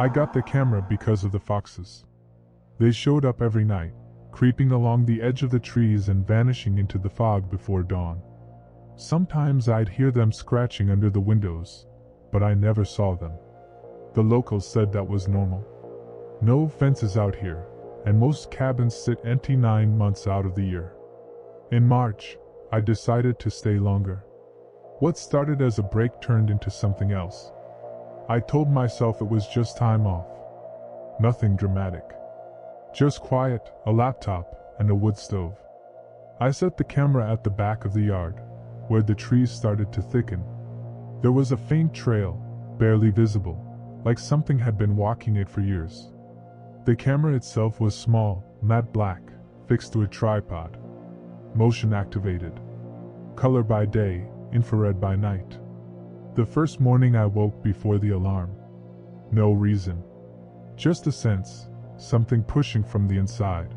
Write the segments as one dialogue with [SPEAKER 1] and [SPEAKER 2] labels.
[SPEAKER 1] I got the camera because of the foxes. They showed up every night, creeping along the edge of the trees and vanishing into the fog before dawn. Sometimes I'd hear them scratching under the windows, but I never saw them. The locals said that was normal. No fences out here, and most cabins sit empty 9 months out of the year. In March, I decided to stay longer. What started as a break turned into something else. I told myself it was just time off. Nothing dramatic. Just quiet, a laptop, and a wood stove. I set the camera at the back of the yard, where the trees started to thicken. There was a faint trail, barely visible, like something had been walking it for years. The camera itself was small, matte black, fixed to a tripod. Motion activated. Color by day, infrared by night. The first morning I woke before the alarm. No reason. Just a sense, something pushing from the inside.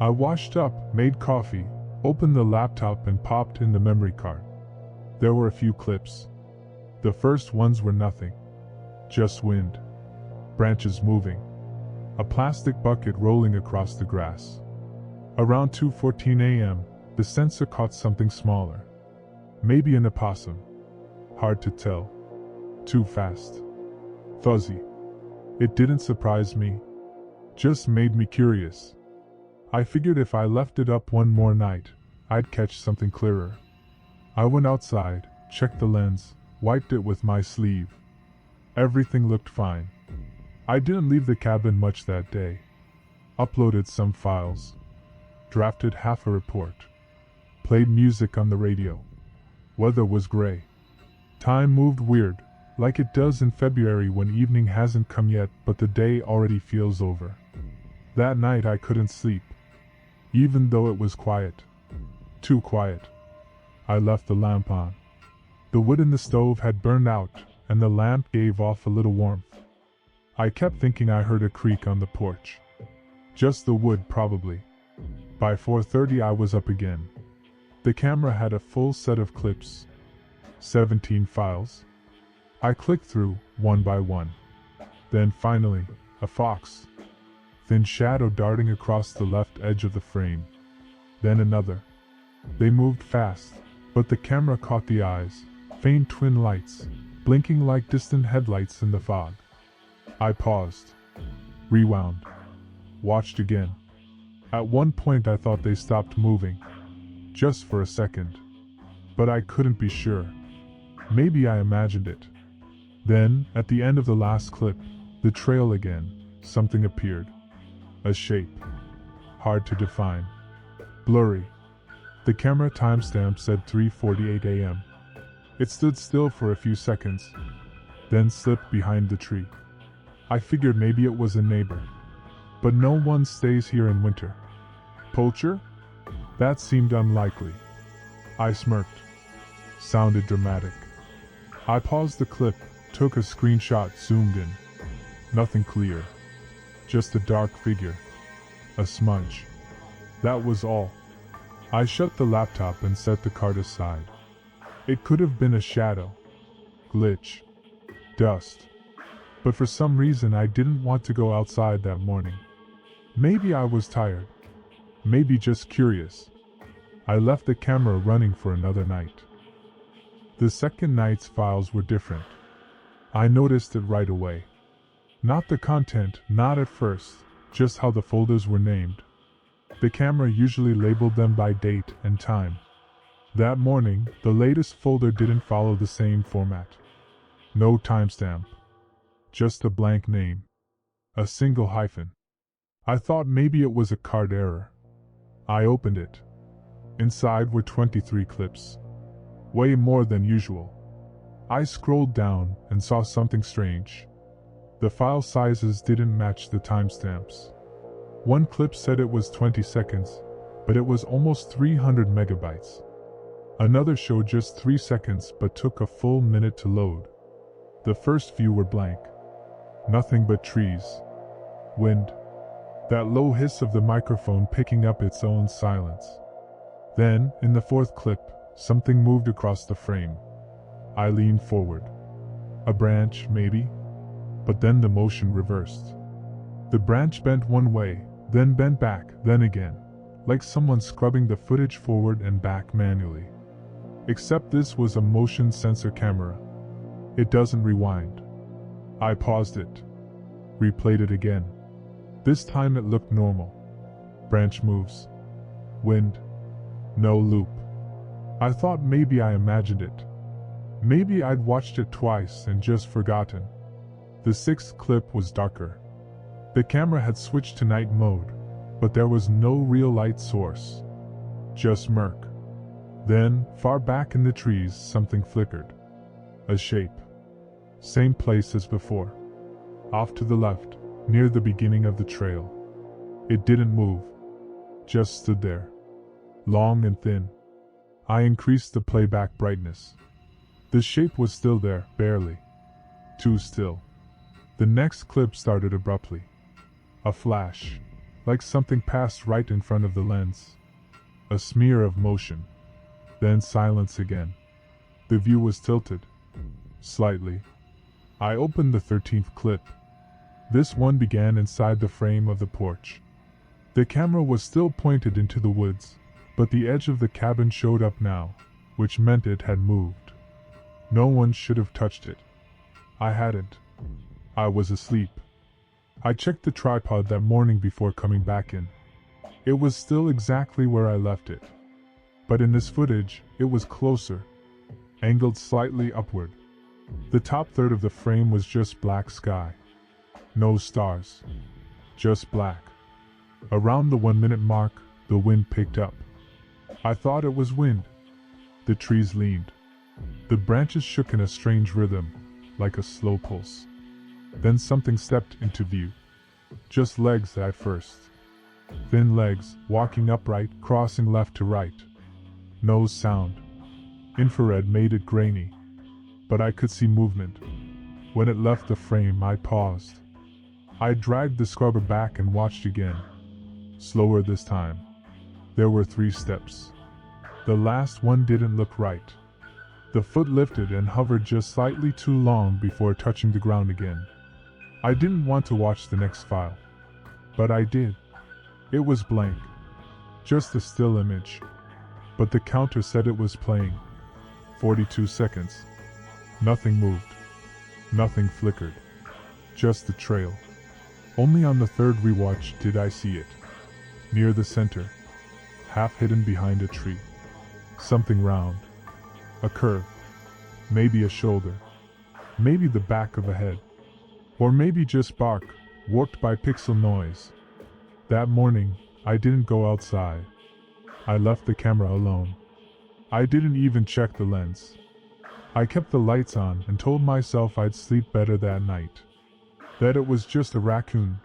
[SPEAKER 1] I washed up, made coffee, opened the laptop and popped in the memory card. There were a few clips. The first ones were nothing. Just wind. Branches moving. A plastic bucket rolling across the grass. Around 2:14 a.m., the sensor caught something smaller. Maybe an opossum. Hard to tell. Too fast. Fuzzy. It didn't surprise me. Just made me curious. I figured if I left it up one more night, I'd catch something clearer. I went outside, checked the lens, wiped it with my sleeve. Everything looked fine. I didn't leave the cabin much that day. Uploaded some files. Drafted half a report. Played music on the radio. Weather was gray. Time moved weird, like it does in February when evening hasn't come yet but the day already feels over. That night I couldn't sleep. Even though it was quiet. Too quiet. I left the lamp on. The wood in the stove had burned out, and the lamp gave off a little warmth. I kept thinking I heard a creak on the porch. Just the wood, probably. By 4:30 I was up again. The camera had a full set of clips. 17 files. I clicked through, one by one. Then finally, a fox. Thin shadow darting across the left edge of the frame. Then another. They moved fast, but the camera caught the eyes, faint twin lights, blinking like distant headlights in the fog. I paused. Rewound. Watched again. At one point I thought they stopped moving. Just for a second. But I couldn't be sure. Maybe I imagined it. Then, at the end of the last clip, the trail again, something appeared. A shape. Hard to define. Blurry. The camera timestamp said 3:48 a.m. It stood still for a few seconds, then slipped behind the tree. I figured maybe it was a neighbor. But no one stays here in winter. Poacher? That seemed unlikely. I smirked. Sounded dramatic. I paused the clip, took a screenshot, zoomed in. Nothing clear. Just a dark figure. A smudge. That was all. I shut the laptop and set the card aside. It could have been a shadow. Glitch. Dust. But for some reason I didn't want to go outside that morning. Maybe I was tired. Maybe just curious. I left the camera running for another night. The second night's files were different. I noticed it right away. Not the content, not at first, just how the folders were named. The camera usually labeled them by date and time. That morning, the latest folder didn't follow the same format. No timestamp. Just a blank name. A single hyphen. I thought maybe it was a card error. I opened it. Inside were 23 clips. Way more than usual. I scrolled down and saw something strange. The file sizes didn't match the timestamps. One clip said it was 20 seconds, but it was almost 300 megabytes. Another showed just 3 seconds but took a full minute to load. The first few were blank. Nothing but trees. Wind. That low hiss of the microphone picking up its own silence. Then, in the fourth clip, something moved across the frame. I leaned forward. A branch, maybe? but then the motion reversed. The branch bent one way, then bent back, then again, like someone scrubbing the footage forward and back manually. Except this was a motion sensor camera. It doesn't rewind. I paused it. Replayed it again. This time it looked normal. Branch moves. Wind. No loop. I thought maybe I imagined it. Maybe I'd watched it twice and just forgotten. The sixth clip was darker. The camera had switched to night mode, but there was no real light source. Just murk. Then, far back in the trees, something flickered. A shape. Same place as before. Off to the left, near the beginning of the trail. It didn't move. Just stood there. Long and thin. I increased the playback brightness. The shape was still there, barely. Too still. The next clip started abruptly. A flash. Like something passed right in front of the lens. A smear of motion. Then silence again. The view was tilted. Slightly. I opened the 13th clip. This one began inside the frame of the porch. The camera was still pointed into the woods, but the edge of the cabin showed up now, which meant it had moved. No one should have touched it. I hadn't. I was asleep. I checked the tripod that morning before coming back in. It was still exactly where I left it. But in this footage, it was closer, angled slightly upward. The top third of the frame was just black sky. No stars. Just black. Around the 1-minute mark, the wind picked up. I thought it was wind. The trees leaned. The branches shook in a strange rhythm, like a slow pulse. Then something stepped into view. Just legs at first. Thin legs, walking upright, crossing left to right. No sound. Infrared made it grainy. But I could see movement. When it left the frame, I paused. I dragged the scrubber back and watched again. Slower this time. There were 3 steps. The last one didn't look right. The foot lifted and hovered just slightly too long before touching the ground again. I didn't want to watch the next file. But I did. It was blank. Just a still image. But the counter said it was playing. 42 seconds. Nothing moved. Nothing flickered. Just the trail. Only on the third rewatch did I see it. Near the center. Half hidden behind a tree. Something round. A curve. Maybe a shoulder. Maybe the back of a head. Or maybe just bark, warped by pixel noise. That morning, I didn't go outside. I left the camera alone. I didn't even check the lens. I kept the lights on and told myself I'd sleep better that night. That it was just a raccoon.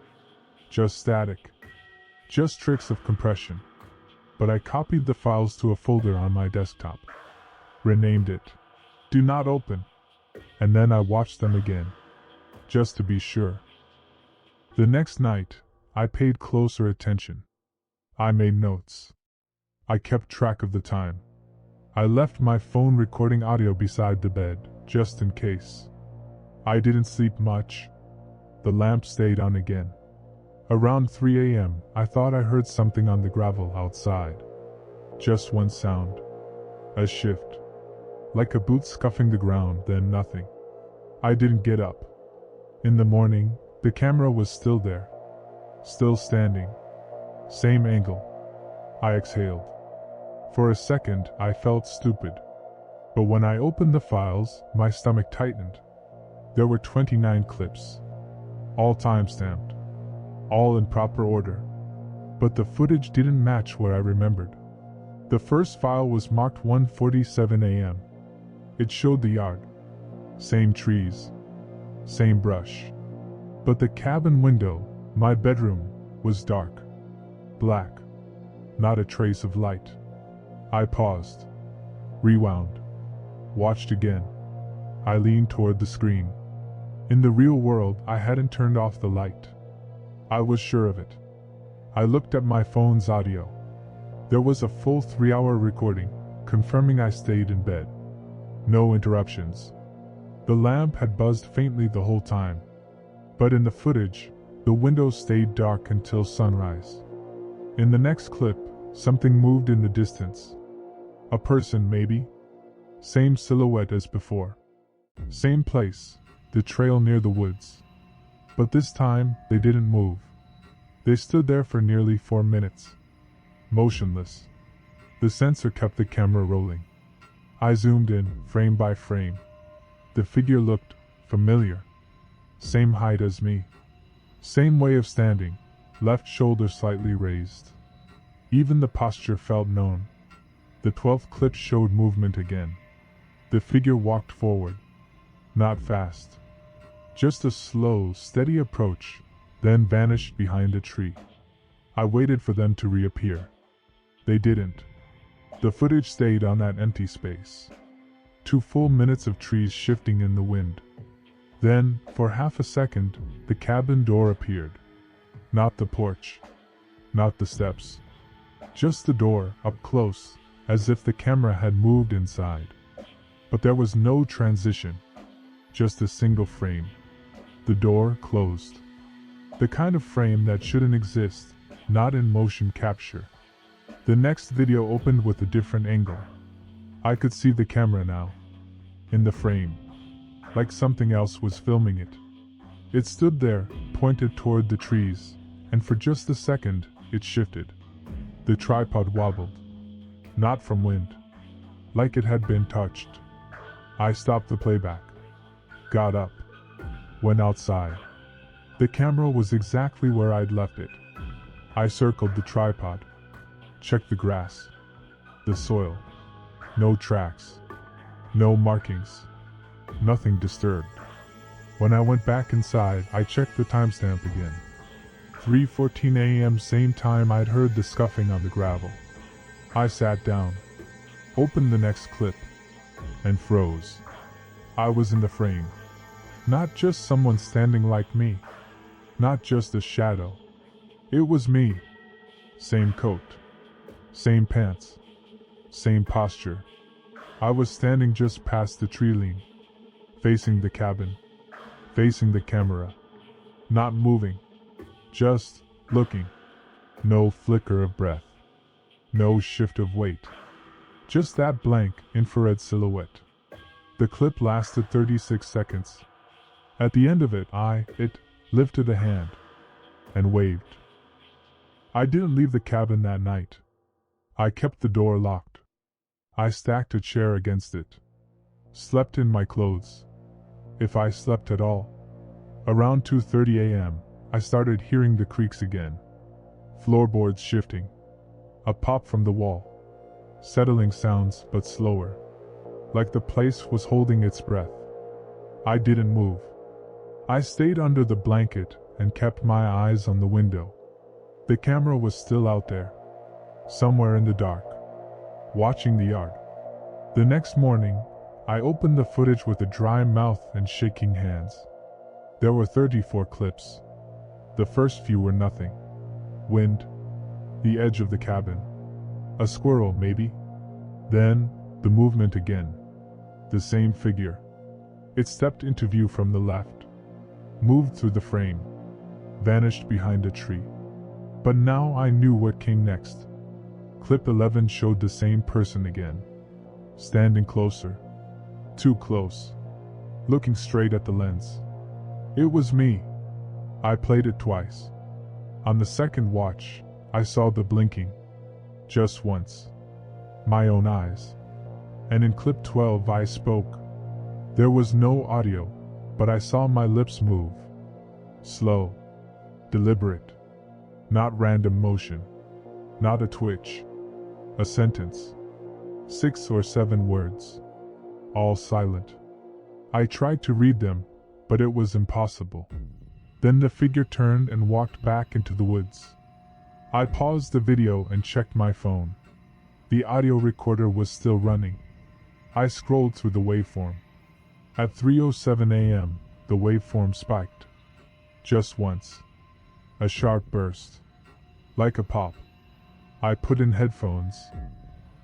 [SPEAKER 1] Just static. Just tricks of compression. But I copied the files to a folder on my desktop. Renamed it. Do not open. And then I watched them again. Just to be sure. The next night, I paid closer attention. I made notes. I kept track of the time. I left my phone recording audio beside the bed, just in case. I didn't sleep much. The lamp stayed on again. Around 3 a.m., I thought I heard something on the gravel outside. Just one sound. A shift. Like a boot scuffing the ground, then nothing. I didn't get up. In the morning, the camera was still there. Still standing. Same angle. I exhaled. For a second, I felt stupid. But when I opened the files, my stomach tightened. There were 29 clips. All time-stamped. All in proper order. But the footage didn't match what I remembered. The first file was marked 1:47 a.m. It showed the yard. Same trees. Same brush. But the cabin window, my bedroom, was dark. Black. Not a trace of light. I paused. Rewound. Watched again. I leaned toward the screen. In the real world, I hadn't turned off the light. I was sure of it. I looked at my phone's audio. There was a full 3-hour recording, confirming I stayed in bed. No interruptions. The lamp had buzzed faintly the whole time. But in the footage, the window stayed dark until sunrise. In the next clip, something moved in the distance. A person, maybe? Same silhouette as before. Same place, the trail near the woods. But this time, they didn't move. They stood there for nearly 4 minutes. Motionless. The sensor kept the camera rolling. I zoomed in, frame by frame. The figure looked familiar. Same height as me. Same way of standing, left shoulder slightly raised. Even the posture felt known. The 12th clip showed movement again. The figure walked forward. Not fast. Just a slow, steady approach, then vanished behind a tree. I waited for them to reappear. They didn't. The footage stayed on that empty space. 2 full minutes of trees shifting in the wind. Then, for half a second, the cabin door appeared. Not the porch. Not the steps. Just the door, up close, as if the camera had moved inside. But there was no transition. Just a single frame. The door closed. The kind of frame that shouldn't exist, not in motion capture. The next video opened with a different angle. I could see the camera now. In the frame. Like something else was filming it. It stood there, pointed toward the trees, and for just a second, it shifted. The tripod wobbled. Not from wind. Like it had been touched. I stopped the playback. Got up. Went outside. The camera was exactly where I'd left it. I circled the tripod. Checked the grass. The soil. No tracks. No markings. Nothing disturbed. When I went back inside, I checked the timestamp again. 3:14 a.m. same time I'd heard the scuffing on the gravel. I sat down. Opened the next clip. And froze. I was in the frame. Not just someone standing like me. Not just a shadow. It was me. Same coat. Same pants. Same posture. I was standing just past the tree line. Facing the cabin. Facing the camera. Not moving. Just looking. No flicker of breath. No shift of weight. Just that blank, infrared silhouette. The clip lasted 36 seconds. At the end of it lifted a hand. And waved. I didn't leave the cabin that night. I kept the door locked. I stacked a chair against it. Slept in my clothes. If I slept at all. Around 2:30 a.m., I started hearing the creaks again. Floorboards shifting. A pop from the wall. Settling sounds, but slower. Like the place was holding its breath. I didn't move. I stayed under the blanket and kept my eyes on the window. The camera was still out there. Somewhere in the dark. Watching the yard. The next morning, I opened the footage with a dry mouth and shaking hands. There were 34 clips. The first few were nothing. Wind. The edge of the cabin. A squirrel, maybe. Then, the movement again. The same figure. It stepped into view from the left. Moved through the frame. Vanished behind a tree. But now I knew what came next. Clip 11 showed the same person again. Standing closer. Too close. Looking straight at the lens. It was me. I played it twice. On the second watch, I saw the blinking. Just once. My own eyes. And in clip 12 I spoke. There was no audio, but I saw my lips move. Slow. Deliberate. Not random motion. Not a twitch. A sentence. 6 or 7 words. All silent. I tried to read them, but it was impossible. Then the figure turned and walked back into the woods. I paused the video and checked my phone. The audio recorder was still running. I scrolled through the waveform. At 3:07 a.m., the waveform spiked. Just once. A sharp burst. Like a pop. I put in headphones.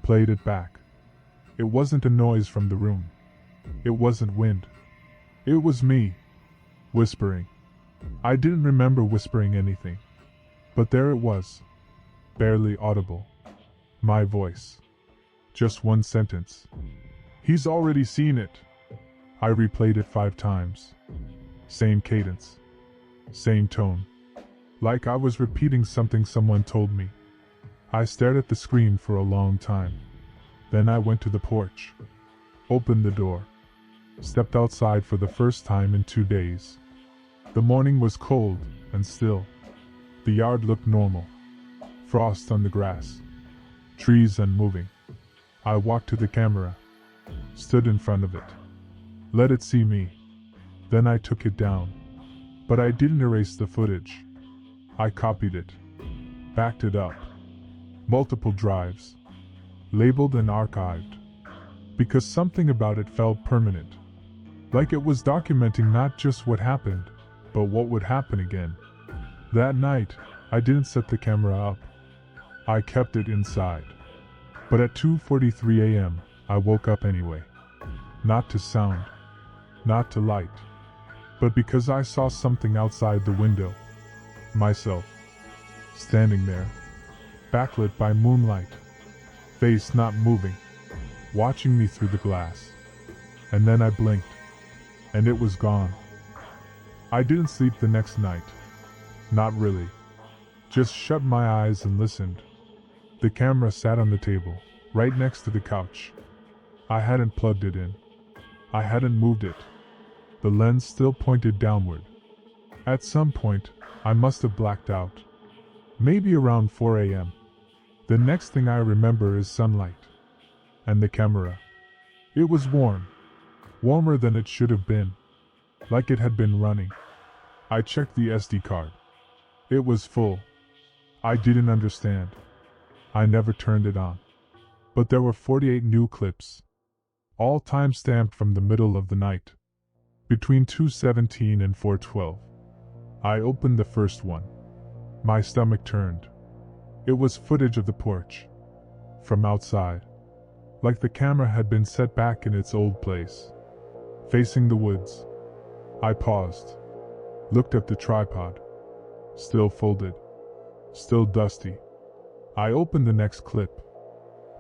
[SPEAKER 1] Played it back. It wasn't a noise from the room. It wasn't wind. It was me. Whispering. I didn't remember whispering anything. But there it was. Barely audible. My voice. Just one sentence. He's already seen it. I replayed it 5 times. Same cadence. Same tone. Like I was repeating something someone told me. I stared at the screen for a long time. Then I went to the porch. Opened the door. Stepped outside for the first time in 2 days. The morning was cold and still. The yard looked normal. Frost on the grass. Trees unmoving. I walked to the camera. Stood in front of it. Let it see me. Then I took it down. But I didn't erase the footage. I copied it. Backed it up. Multiple drives. Labeled and archived. Because something about it felt permanent. Like it was documenting not just what happened, but what would happen again. That night, I didn't set the camera up. I kept it inside. But at 2:43 a.m., I woke up anyway. Not to sound. Not to light. But because I saw something outside the window. Myself. Standing there. Backlit by moonlight. Face not moving. Watching me through the glass. And then I blinked. And it was gone. I didn't sleep the next night. Not really. Just shut my eyes and listened. The camera sat on the table, right next to the couch. I hadn't plugged it in. I hadn't moved it. The lens still pointed downward. At some point, I must have blacked out. Maybe around 4 a.m. The next thing I remember is sunlight. And the camera. It was warm. Warmer than it should have been. Like it had been running. I checked the SD card. It was full. I didn't understand. I never turned it on. But there were 48 new clips. All time-stamped from the middle of the night. Between 2:17 and 4:12. I opened the first one. My stomach turned. It was footage of the porch. From outside. Like the camera had been set back in its old place. Facing the woods. I paused. Looked at the tripod. Still folded. Still dusty. I opened the next clip.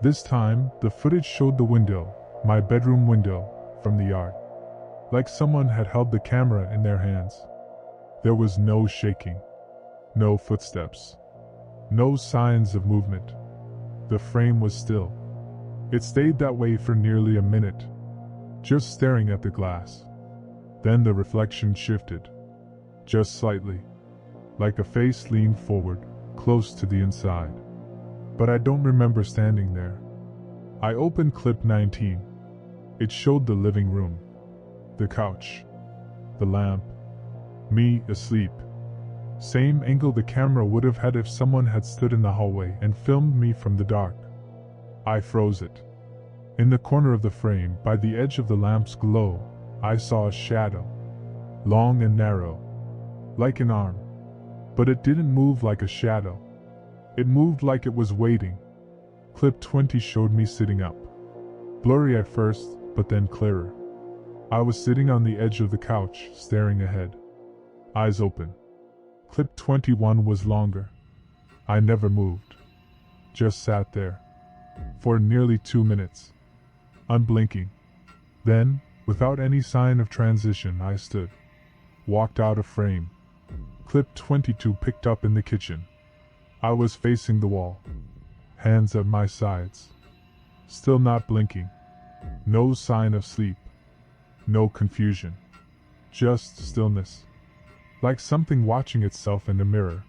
[SPEAKER 1] This time, the footage showed the window, my bedroom window, from the yard. Like someone had held the camera in their hands. There was no shaking. No footsteps. No signs of movement. The frame was still. It stayed that way for nearly a minute. Just staring at the glass. Then the reflection shifted. Just slightly. Like a face leaned forward, close to the inside. But I don't remember standing there. I opened clip 19. It showed the living room. The couch. The lamp. Me asleep. Same angle the camera would have had if someone had stood in the hallway and filmed me from the dark. I froze it. In the corner of the frame, by the edge of the lamp's glow, I saw a shadow. Long and narrow. Like an arm. But it didn't move like a shadow. It moved like it was waiting. Clip 20 showed me sitting up. Blurry at first, but then clearer. I was sitting on the edge of the couch, staring ahead. Eyes open. Clip 21 was longer. I never moved. Just sat there. For nearly 2 minutes. Unblinking. Then, without any sign of transition, I stood. Walked out of frame. Clip 22 picked up in the kitchen. I was facing the wall. Hands at my sides. Still not blinking. No sign of sleep. No confusion. Just stillness. Like something watching itself in a mirror.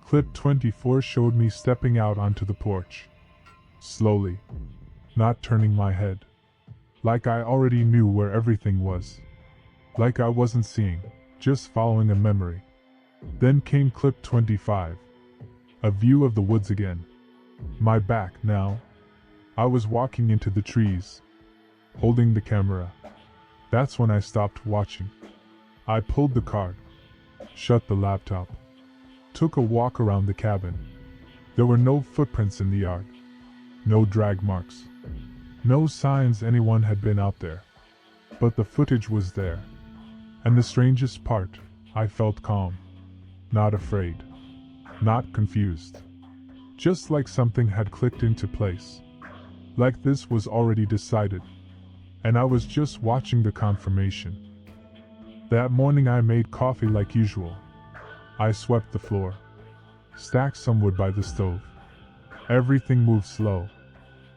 [SPEAKER 1] Clip 24 showed me stepping out onto the porch. Slowly. Not turning my head. Like I already knew where everything was. Like I wasn't seeing, just following a memory. Then came clip 25. A view of the woods again. My back now. I was walking into the trees. Holding the camera. That's when I stopped watching. I pulled the card. Shut the laptop. Took a walk around the cabin. There were no footprints in the yard. No drag marks. No signs anyone had been out there. But the footage was there. And the strangest part, I felt calm, not afraid, not confused. Just like something had clicked into place. Like this was already decided, and I was just watching the confirmation. That morning I made coffee like usual. I swept the floor, stacked some wood by the stove. Everything moved slow.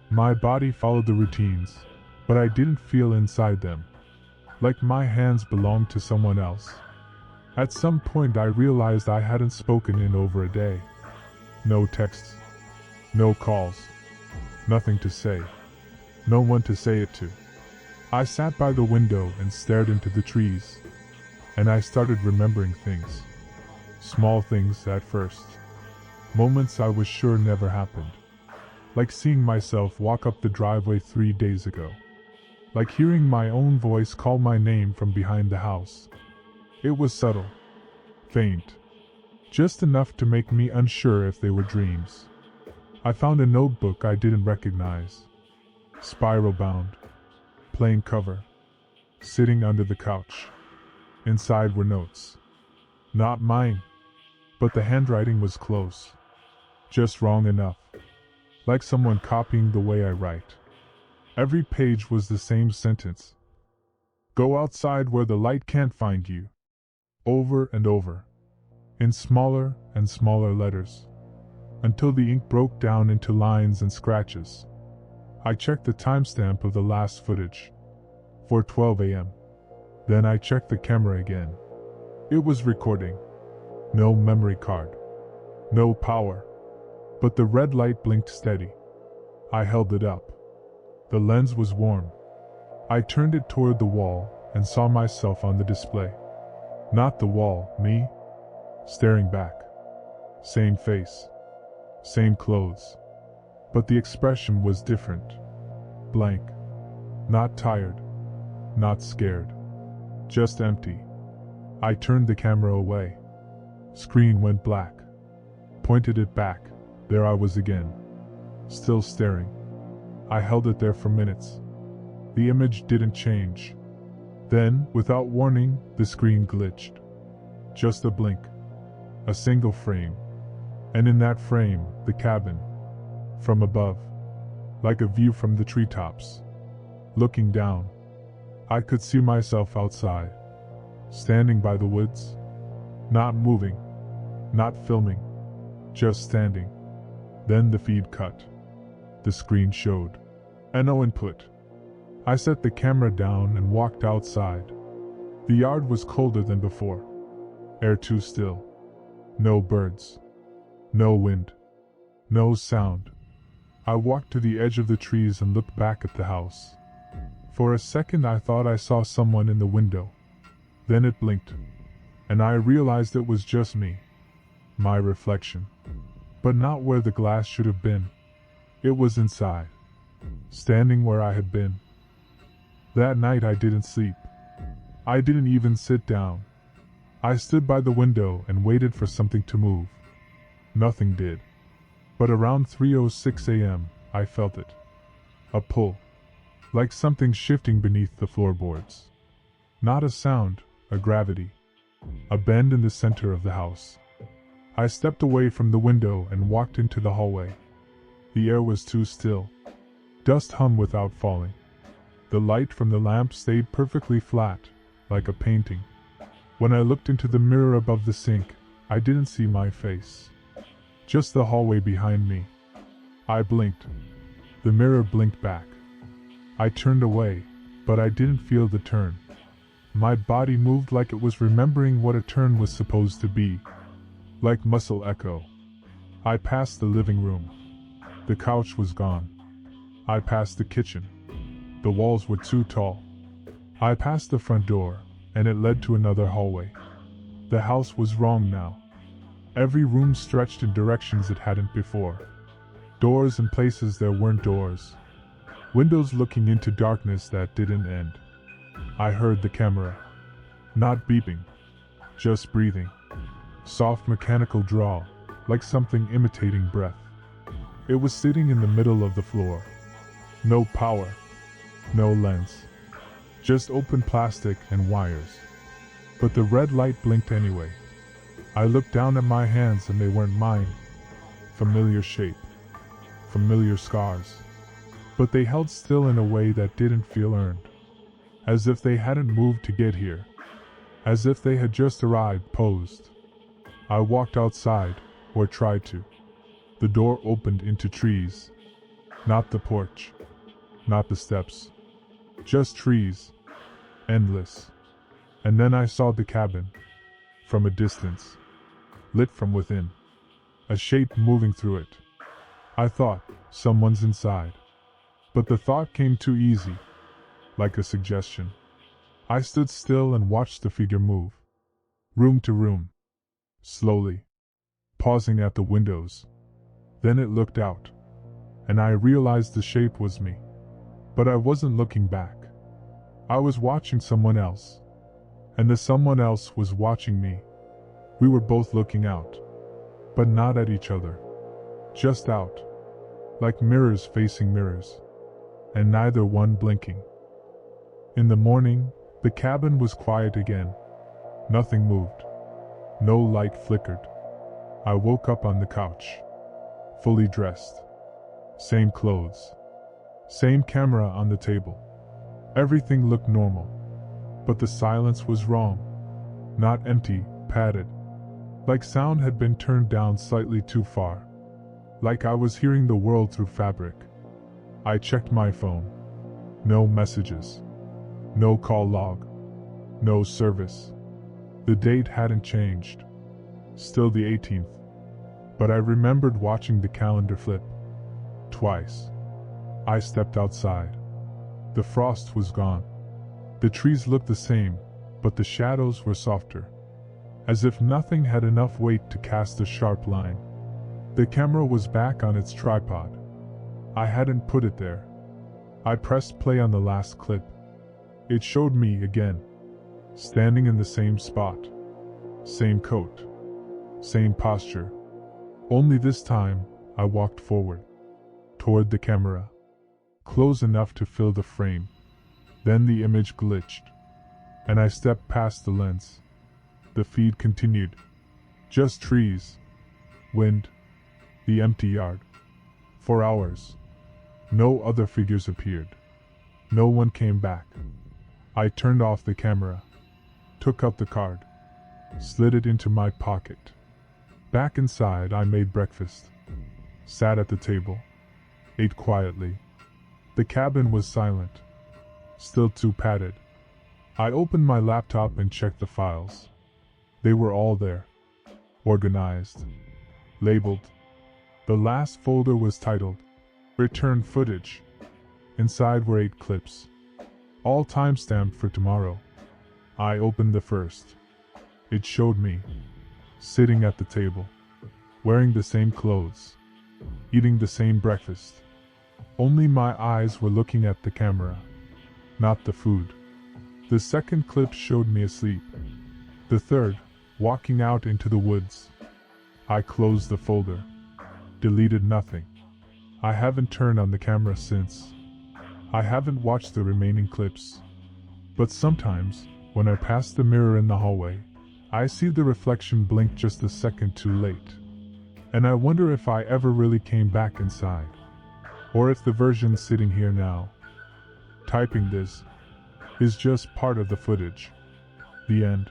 [SPEAKER 1] My body followed the routines, but I didn't feel inside them, like my hands belonged to someone else. At some point I realized I hadn't spoken in over a day. No texts, no calls, nothing to say, no one to say it to. I sat by the window and stared into the trees, and I started remembering things. Small things at first. Moments I was sure never happened. Like seeing myself walk up the driveway 3 days ago. Like hearing my own voice call my name from behind the house. It was subtle, faint, just enough to make me unsure if they were dreams. I found a notebook I didn't recognize. Spiral bound, plain cover, sitting under the couch. Inside were notes. Not mine, but the handwriting was close. Just wrong enough. Like someone copying the way I write. Every page was the same sentence. Go outside where the light can't find you. Over and over. In smaller and smaller letters. Until the ink broke down into lines and scratches. I checked the timestamp of the last footage. 4:12 a.m. Then I checked the camera again. It was recording. No memory card. No power. But the red light blinked steady. I held it up. The lens was warm. I turned it toward the wall and saw myself on the display. Not the wall, me. Staring back. Same face. Same clothes. But the expression was different. Blank. Not tired. Not scared. Just empty. I turned the camera away. Screen went black. Pointed it back. There I was again. Still staring. I held it there for minutes. The image didn't change. Then, without warning, the screen glitched. Just a blink. A single frame. And in that frame, the cabin. From above. Like a view from the treetops. Looking down. I could see myself outside. Standing by the woods. Not moving. Not filming. Just standing. Then the feed cut. The screen showed. No input. I set the camera down and walked outside. The yard was colder than before. Air too still. No birds. No wind. No sound. I walked to the edge of the trees and looked back at the house. For a second I thought I saw someone in the window. Then it blinked. And I realized it was just me. My reflection. But not where the glass should have been. It was inside. Standing where I had been. That night I didn't sleep. I didn't even sit down. I stood by the window and waited for something to move. Nothing did. But around 3:06 a.m., I felt it. A pull. Like something shifting beneath the floorboards. Not a sound, a gravity. A bend in the center of the house. I stepped away from the window and walked into the hallway. The air was too still. Dust hung without falling. The light from the lamp stayed perfectly flat, like a painting. When I looked into the mirror above the sink, I didn't see my face. Just the hallway behind me. I blinked. The mirror blinked back. I turned away, but I didn't feel the turn. My body moved like it was remembering what a turn was supposed to be. Like muscle echo. I passed the living room. The couch was gone. I passed the kitchen. The walls were too tall. I passed the front door, and it led to another hallway. The house was wrong now. Every room stretched in directions it hadn't before. Doors in places there weren't doors. Windows looking into darkness that didn't end. I heard the camera. Not beeping. Just breathing. Soft mechanical drawl, like something imitating breath. It was sitting in the middle of the floor. No power. No lens. Just open plastic and wires. but the red light blinked anyway. I looked down at my hands and they weren't mine. Familiar shape, familiar scars. But they held still in a way that didn't feel earned. As if they hadn't moved to get here. As if they had just arrived, posed. I walked outside, or tried to. The door opened into trees. Not the porch. Not the steps. Just trees. Endless. And then I saw the cabin. From a distance. Lit from within. A shape moving through it. I thought, someone's inside. But the thought came too easy. Like a suggestion. I stood still and watched the figure move. Room to room. Slowly. Pausing at the windows. Then it looked out. And I realized the shape was me. But I wasn't looking back. I was watching someone else. And the someone else was watching me. We were both looking out. But not at each other. Just out. Like mirrors facing mirrors. And neither one blinking. In the morning, the cabin was quiet again. Nothing moved. No light flickered. I woke up on the couch. Fully dressed. Same clothes. Same camera on the table. Everything looked normal. But the silence was wrong. Not empty, padded. Like sound had been turned down slightly too far. Like I was hearing the world through fabric. I checked my phone. No messages. No call log. No service. The date hadn't changed. Still the 18th. But I remembered watching the calendar flip. Twice. I stepped outside. The frost was gone. The trees looked the same, but the shadows were softer. As if nothing had enough weight to cast a sharp line. The camera was back on its tripod. I hadn't put it there. I pressed play on the last clip. It showed me again. Standing in the same spot. Same coat. Same posture. Only this time, I walked forward. Toward the camera. Close enough to fill the frame. Then the image glitched. And I stepped past the lens. The feed continued. Just trees. Wind. The empty yard. For hours. No other figures appeared. No one came back. I turned off the camera. Took out the card. Slid it into my pocket. Back inside, I made breakfast. Sat at the table. Ate quietly. The cabin was silent. Still too padded. I opened my laptop and checked the files. They were all there. Organized. Labeled. The last folder was titled Return Footage. Inside were 8 clips. All timestamped for tomorrow. I opened the first. It showed me. Sitting at the table. Wearing the same clothes. Eating the same breakfast. Only my eyes were looking at the camera. Not the food. The second clip showed me asleep. The third, walking out into the woods. I closed the folder. Deleted nothing. I haven't turned on the camera since. I haven't watched the remaining clips. But sometimes, when I pass the mirror in the hallway, I see the reflection blink just a second too late. And I wonder if I ever really came back inside. Or if the version sitting here now, typing this, is just part of the footage. The end.